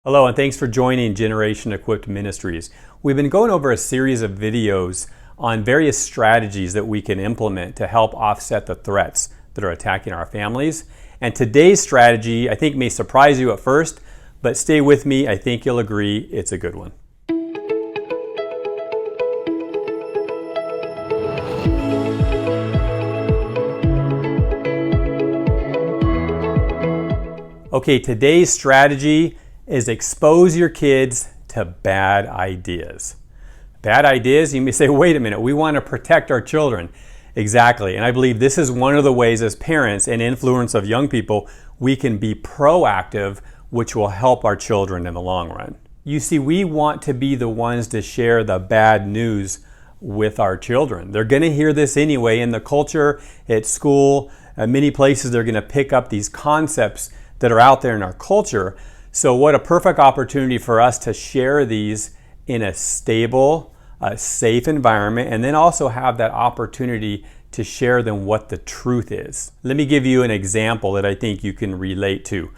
Hello, and thanks for joining Generation Equipped Ministries. We've been going over a series of videos on various strategies that we can implement to help offset the threats that are attacking our families. And today's strategy, I think, may surprise you at first, but stay with me. I think you'll agree it's a good one. Okay, today's strategy is expose your kids to bad ideas. Bad ideas, you may say, wait a minute, we want to protect our children. Exactly, and I believe this is one of the ways as parents and influence of young people, we can be proactive, which will help our children in the long run. You see, we want to be the ones to share the bad news with our children. They're going to hear this anyway in the culture, at school, many places they're going to pick up these concepts that are out there in our culture. So what a perfect opportunity for us to share these in a stable, safe environment, and then also have that opportunity to share them what the truth is. Let me give you an example that I think you can relate to.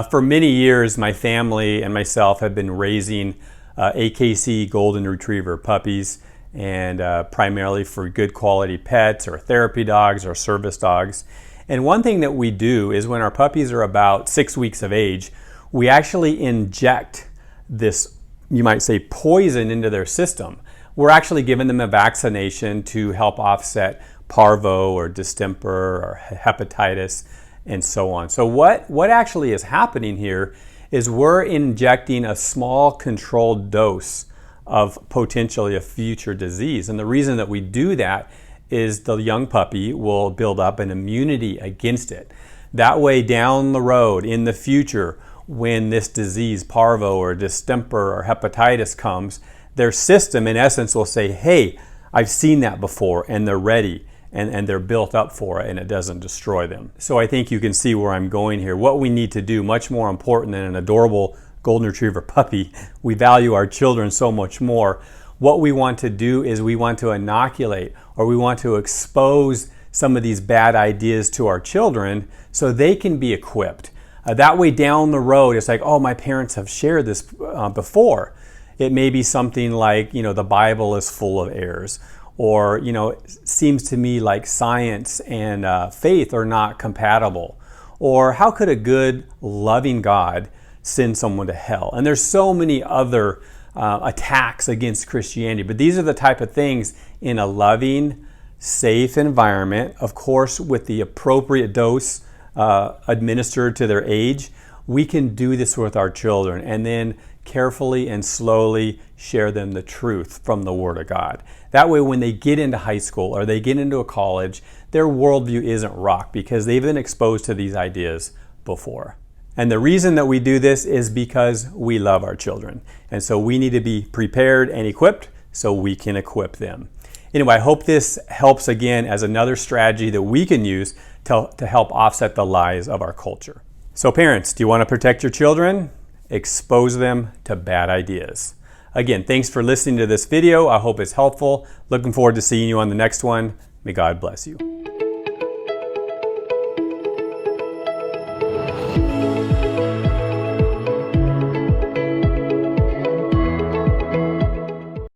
For many years, my family and myself have been raising AKC Golden Retriever puppies, and primarily for good quality pets or therapy dogs or service dogs. And one thing that we do is when our puppies are about 6 weeks of age, we actually inject this, you might say, poison into their system. We're actually giving them a vaccination to help offset parvo or distemper or hepatitis and so on. So what actually is happening here is we're injecting a small controlled dose of potentially a future disease. And the reason that we do that is the young puppy will build up an immunity against it. That way down the road in the future, when this disease, parvo or distemper or hepatitis comes, their system in essence will say, hey, I've seen that before, and they're ready and they're built up for it, and it doesn't destroy them. So I think you can see where I'm going here. What we need to do, much more important than an adorable Golden Retriever puppy, we value our children so much more. What we want to do is we want to inoculate, or we want to expose some of these bad ideas to our children so they can be equipped. That way down the road, it's like, oh, my parents have shared this before. It may be something like, the Bible is full of errors, or, it seems to me like science and faith are not compatible. Or how could a good, loving God send someone to hell? And there's so many other attacks against Christianity, but these are the type of things in a loving, safe environment, of course, with the appropriate dose administered to their age, we can do this with our children and then carefully and slowly share them the truth from the Word of God. That way when they get into high school or they get into a college, their worldview isn't rocked because they've been exposed to these ideas before. And the reason that we do this is because we love our children. And so we need to be prepared and equipped so we can equip them. Anyway, I hope this helps again as another strategy that we can use to help offset the lies of our culture. So parents, do you want to protect your children? Expose them to bad ideas. Again, thanks for listening to this video. I hope it's helpful. Looking forward to seeing you on the next one. May God bless you.